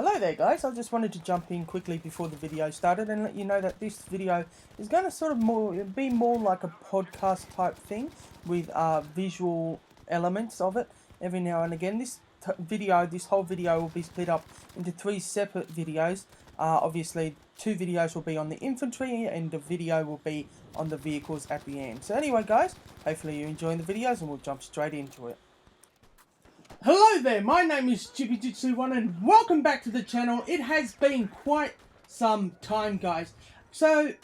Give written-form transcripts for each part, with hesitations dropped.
Hello there guys, I just wanted to jump in quickly before the video started and let you know that this video is going to sort of be more like a podcast type thing with visual elements of it every now and again. This whole video will be split up into 3 separate videos. Obviously 2 videos will be on the infantry and the video will be on the vehicles at the end. So anyway guys, hopefully you're enjoying the videos and we'll jump straight into it. Hello there, my name is Jippy and welcome back to the channel. It has been quite some time guys, so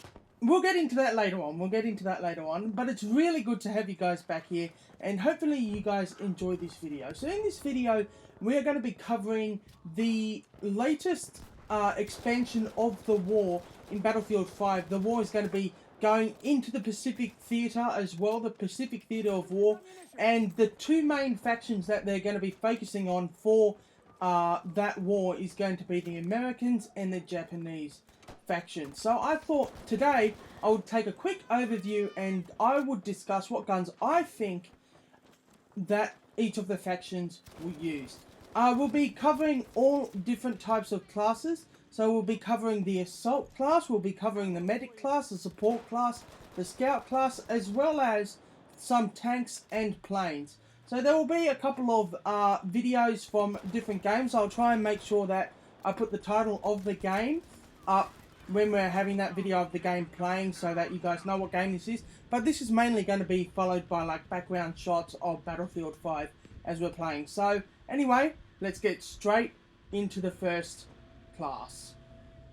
we'll get into that later on, but it's really good to have you guys back here and hopefully you guys enjoy this video. So in this video we're going to be covering the latest expansion of the war in Battlefield 5. The war is going to be going into the Pacific Theatre as well, the Pacific Theatre of War, and the 2 main factions that they're going to be focusing on for that war is going to be the Americans and the Japanese faction. So I thought today I would take a quick overview and I would discuss what guns I think that each of the factions will use. We'll be covering all different types of classes. So we'll be covering the assault class, we'll be covering the medic class, the support class, the scout class, as well as some tanks and planes. So there will be a couple of videos from different games. I'll try and make sure that I put the title of the game up when we're having that video of the game playing so that you guys know what game this is. But this is mainly going to be followed by like background shots of Battlefield 5 as we're playing. So anyway, let's get straight into the first class.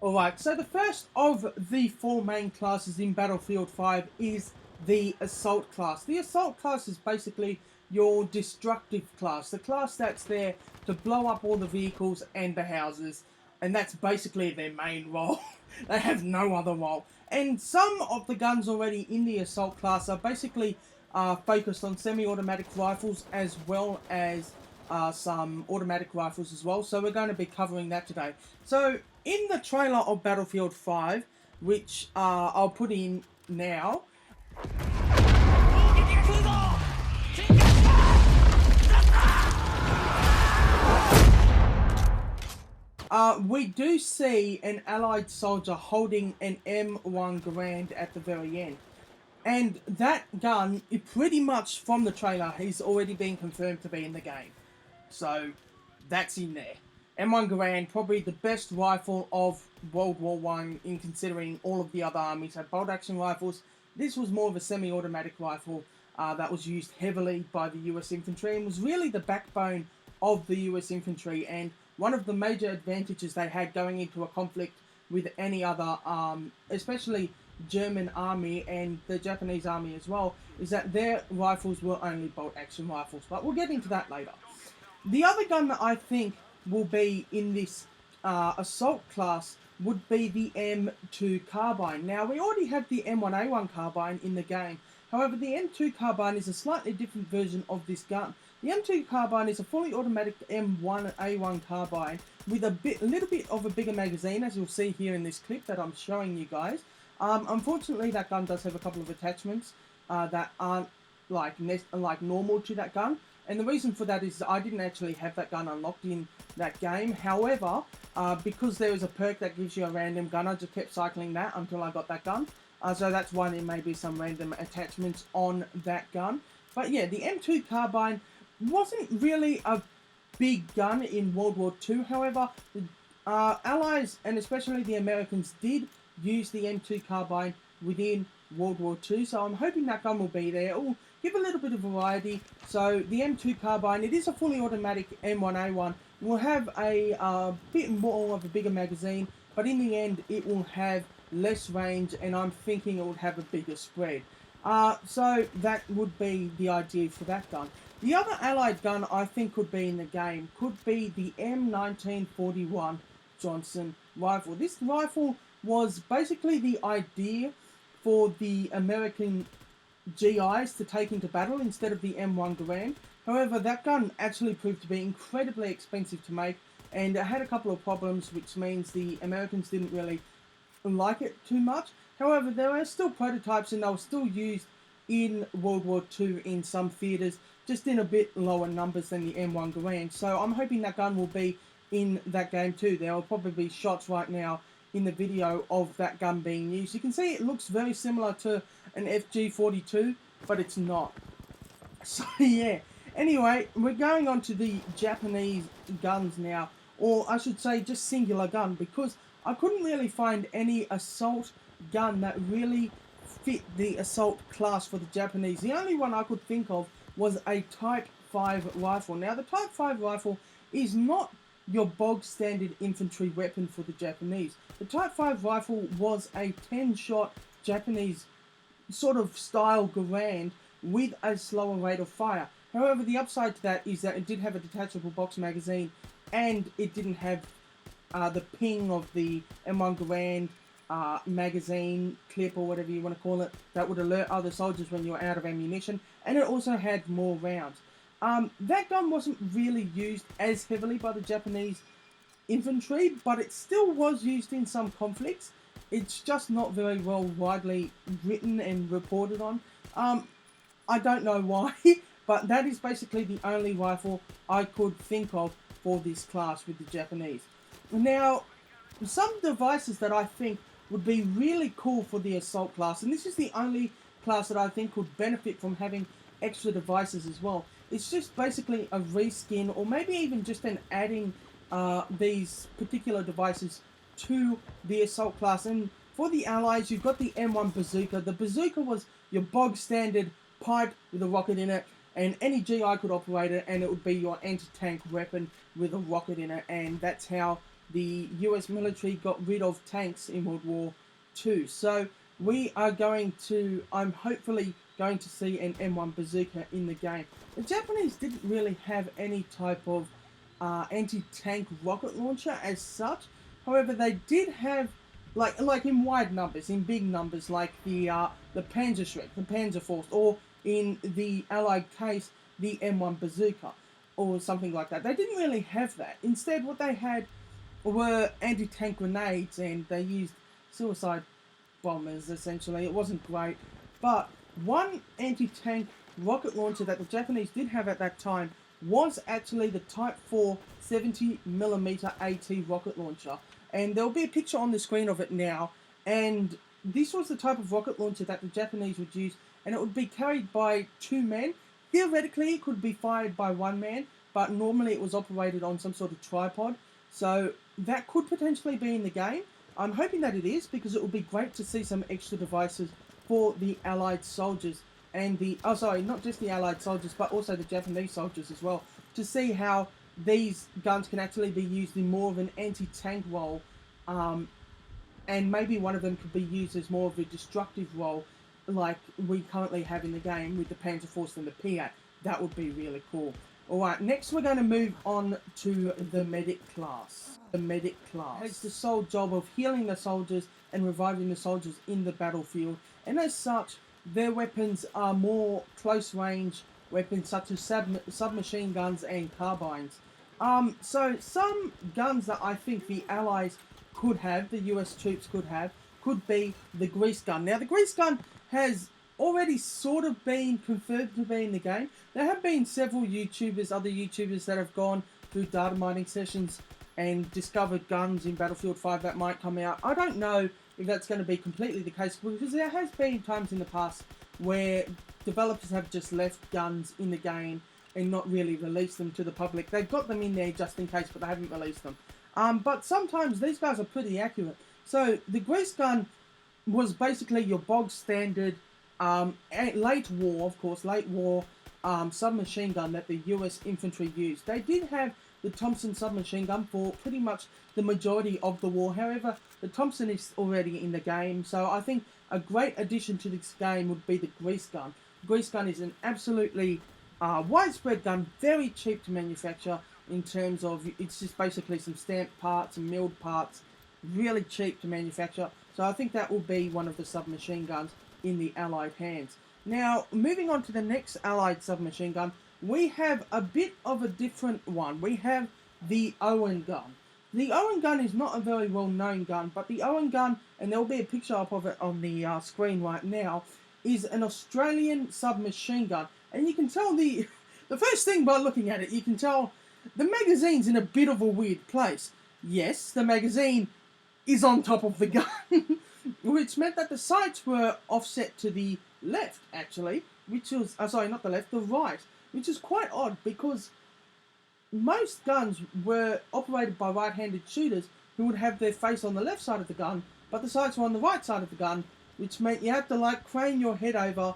Alright, so the first of the 4 main classes in Battlefield 5 is the assault class. The assault class is basically your destructive class, the class that's there to blow up all the vehicles and the houses, and that's basically their main role. They have no other role. And some of the guns already in the assault class are basically focused on semi-automatic rifles as well as some automatic rifles as well, so we're going to be covering that today. So in the trailer of Battlefield 5, which I'll put in now, we do see an Allied soldier holding an M1 Garand at the very end. And that gun, pretty much from the trailer, has already been confirmed to be in the game. So, that's in there. M1 Garand, probably the best rifle of World War I in considering all of the other armies had bolt action rifles. This was more of a semi-automatic rifle that was used heavily by the US infantry and was really the backbone of the US infantry, and one of the major advantages they had going into a conflict with any other, especially German army and the Japanese army as well, is that their rifles were only bolt action rifles, but we'll get into that later. The other gun that I think will be in this assault class would be the M2 carbine. Now, we already have the M1A1 carbine in the game. However, the M2 carbine is a slightly different version of this gun. The M2 carbine is a fully automatic M1A1 carbine with a little bit of a bigger magazine, as you'll see here in this clip that I'm showing you guys. Unfortunately, that gun does have a couple of attachments that aren't like normal to that gun. And the reason for that is I didn't actually have that gun unlocked in that game. However, because there is a perk that gives you a random gun, I just kept cycling that until I got that gun. So that's why there may be some random attachments on that gun. But yeah, the M2 carbine wasn't really a big gun in World War II. However, the Allies and especially the Americans did use the M2 carbine within World War II. So I'm hoping that gun will be there. It will give a little bit of variety. So the M2 carbine, it is a fully automatic M1A1. It will have a bit more of a bigger magazine, but in the end it will have less range, and I'm thinking it would have a bigger spread. So that would be the idea for that gun. The other Allied gun I think could be in the game could be the M1941 Johnson rifle. This rifle was basically the idea for the American GIs to take into battle instead of the M1 Garand. However, that gun actually proved to be incredibly expensive to make, and it had a couple of problems, which means the Americans didn't really like it too much. However, there are still prototypes and they were still used in World War II in some theatres, just in a bit lower numbers than the M1 Garand. So I'm hoping that gun will be in that game too. There will probably be shots right now in the video of that gun being used. You can see it looks very similar to an FG42, but it's not. So yeah, anyway, we're going on to the Japanese guns now, or I should say just singular gun, because I couldn't really find any assault gun that really fit the assault class for the Japanese. The only one I could think of was a Type 5 rifle. Now the Type 5 rifle is not your bog standard infantry weapon for the Japanese. The Type 5 rifle was a 10-shot Japanese sort of style Garand with a slower rate of fire. However, the upside to that is that it did have a detachable box magazine, and it didn't have the ping of the M1 Garand magazine clip, or whatever you want to call it, that would alert other soldiers when you're out of ammunition, and it also had more rounds. That gun wasn't really used as heavily by the Japanese infantry, but it still was used in some conflicts. It's just not very well widely written and reported on. I don't know why, but that is basically the only rifle I could think of for this class with the Japanese. Now, some devices that I think would be really cool for the assault class, and this is the only class that I think would benefit from having extra devices as well. It's just basically a reskin, or maybe even just an adding these particular devices to the assault class. And for the Allies, you've got the M1 bazooka. The bazooka was your bog standard pipe with a rocket in it, and any GI could operate it, and it would be your anti-tank weapon with a rocket in it. And that's how the US military got rid of tanks in World War II. So we are I'm hopefully going to see an M1 bazooka in the game. The Japanese didn't really have any type of anti-tank rocket launcher as such. However, they did have, like in wide numbers, in big numbers, like the Panzerschreck, the Panzerfaust, or in the Allied case, the M1 bazooka, or something like that. They didn't really have that. Instead, what they had were anti-tank grenades, and they used suicide bombers, essentially. It wasn't great, but one anti-tank rocket launcher that the Japanese did have at that time was actually the Type 4 70mm AT rocket launcher. And there'll be a picture on the screen of it now. And this was the type of rocket launcher that the Japanese would use, and it would be carried by 2 men. Theoretically, it could be fired by 1 man, but normally it was operated on some sort of tripod. So that could potentially be in the game. I'm hoping that it is, because it would be great to see some extra devices for the Allied soldiers, and not just the Allied soldiers, but also the Japanese soldiers as well, to see how these guns can actually be used in more of an anti-tank role, and maybe one of them could be used as more of a destructive role, like we currently have in the game with the Panzerfaust and the Piat. That would be really cool. Alright, next we're going to move on to the medic class. The medic class has the sole job of healing the soldiers and reviving the soldiers in the battlefield, and as such, their weapons are more close range weapons such as submachine guns and carbines. So some guns that I think the Allies could have, the US troops could have, could be the grease gun. Now the grease gun has already sort of been confirmed to be in the game. There have been several other YouTubers that have gone through data mining sessions and discovered guns in Battlefield 5 that might come out. I don't know if that's going to be completely the case, because there has been times in the past where developers have just left guns in the game and not really released them to the public. They've got them in there just in case, but they haven't released them. But sometimes these guys are pretty accurate. So the grease gun was basically your bog standard late war submachine gun that the US infantry used. They did have the Thompson submachine gun for pretty much the majority of the war. However, the Thompson is already in the game, so I think a great addition to this game would be the grease gun. The grease gun is an absolutely widespread gun, very cheap to manufacture in terms of, it's just basically some stamped parts and milled parts, really cheap to manufacture. So I think that will be one of the submachine guns in the Allied hands. Now, moving on to the next Allied submachine gun, we have a bit of a different one. We have the Owen gun. The Owen gun is not a very well-known gun, but the Owen gun, and there will be a picture up of it on the screen right now, is an Australian submachine gun. And you can tell the first thing by looking at it, you can tell the magazine's in a bit of a weird place. Yes, the magazine is on top of the gun, which meant that the sights were offset to the left, actually, which was, sorry, not the left, the right, which is quite odd because most guns were operated by right-handed shooters who would have their face on the left side of the gun, but the sights were on the right side of the gun, which meant you had to like crane your head over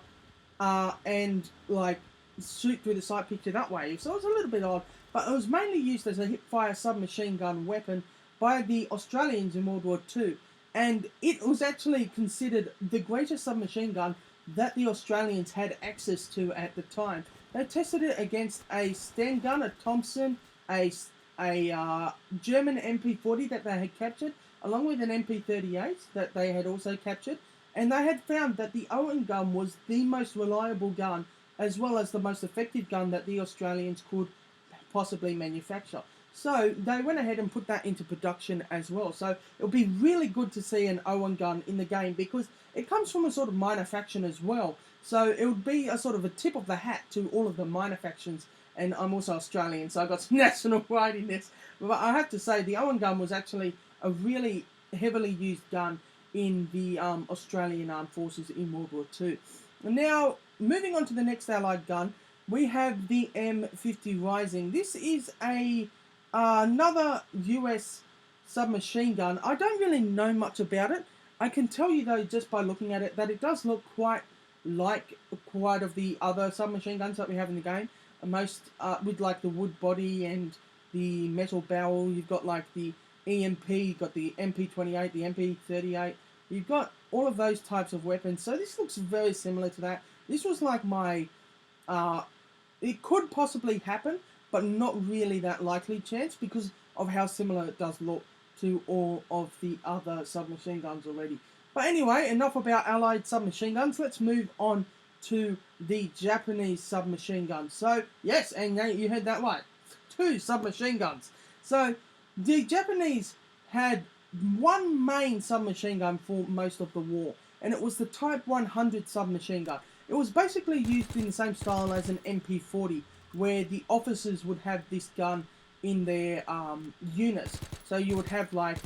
and like shoot through the sight picture that way. So it was a little bit odd, but it was mainly used as a hip-fire submachine gun weapon by the Australians in World War II, and it was actually considered the greatest submachine gun that the Australians had access to at the time. They tested it against a Sten gun, a Thompson, a German MP40 that they had captured, along with an MP38 that they had also captured, and they had found that the Owen gun was the most reliable gun, as well as the most effective gun that the Australians could possibly manufacture. So they went ahead and put that into production as well. So it'll be really good to see an Owen gun in the game because it comes from a sort of minor faction as well. So it would be a sort of a tip of the hat to all of the minor factions. And I'm also Australian, so I got some national pride in this. But I have to say, the Owen gun was actually a really heavily used gun in the Australian Armed Forces in World War II. Now, moving on to the next Allied gun, we have the M50 Rising. This is another US submachine gun. I don't really know much about it. I can tell you though, just by looking at it, that it does look quite like quite of the other submachine guns that we have in the game. Most with like the wood body and the metal barrel. You've got like the EMP, you've got the MP28, the MP38. You've got all of those types of weapons. So this looks very similar to that. This was like my, it could possibly happen, but not really that likely chance because of how similar it does look to all of the other submachine guns already. But anyway, enough about Allied submachine guns. Let's move on to the Japanese submachine guns. So, yes, and you heard that right. 2 submachine guns. So, the Japanese had one main submachine gun for most of the war, and it was the Type 100 submachine gun. It was basically used in the same style as an MP40, where the officers would have this gun in their units. So you would have like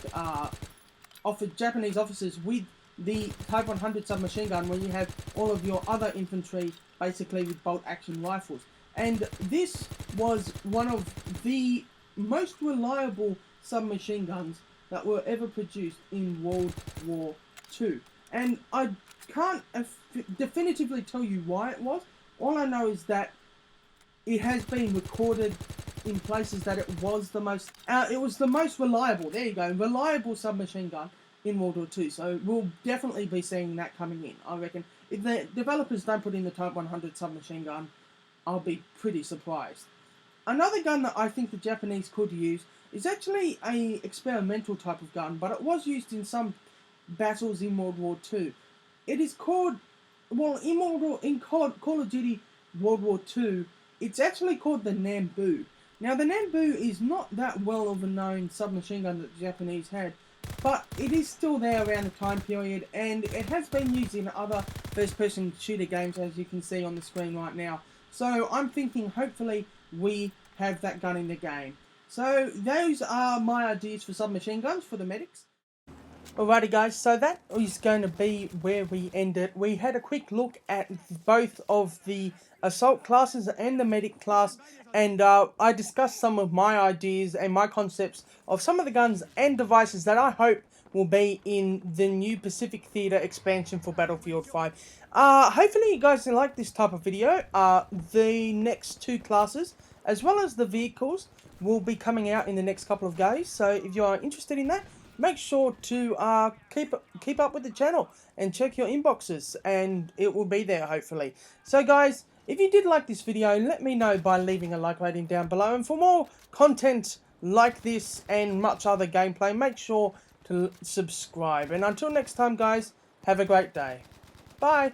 Japanese officers with the Type 100 submachine gun, where you have all of your other infantry basically with bolt action rifles. And this was one of the most reliable submachine guns that were ever produced in World War II. And I can't definitively tell you why it was. All I know is that it has been recorded in places that it was the most reliable, there you go, reliable submachine gun in World War II. So we'll definitely be seeing that coming in, I reckon. If the developers don't put in the Type 100 submachine gun, I'll be pretty surprised. Another gun that I think the Japanese could use is actually a experimental type of gun, but it was used in some battles in World War II. It is called, well, in Call of Duty World War II, it's actually called the Nambu. Now, the Nambu is not that well of a known submachine gun that the Japanese had, but it is still there around the time period, and it has been used in other first-person shooter games, as you can see on the screen right now. So I'm thinking, hopefully, we have that gun in the game. So those are my ideas for submachine guns for the medics. Alrighty guys, so that is going to be where we end it. We had a quick look at both of the assault classes and the medic class, and I discussed some of my ideas and my concepts of some of the guns and devices that I hope will be in the new Pacific Theater expansion for Battlefield 5. Hopefully you guys like this type of video. The next 2 classes, as well as the vehicles, will be coming out in the next couple of days. So if you are interested in that, make sure to keep up with the channel and check your inboxes, and it will be there hopefully. So guys, if you did like this video, let me know by leaving a like rating down below, and for more content like this and much other gameplay, make sure to subscribe. And until next time guys, have a great day. Bye.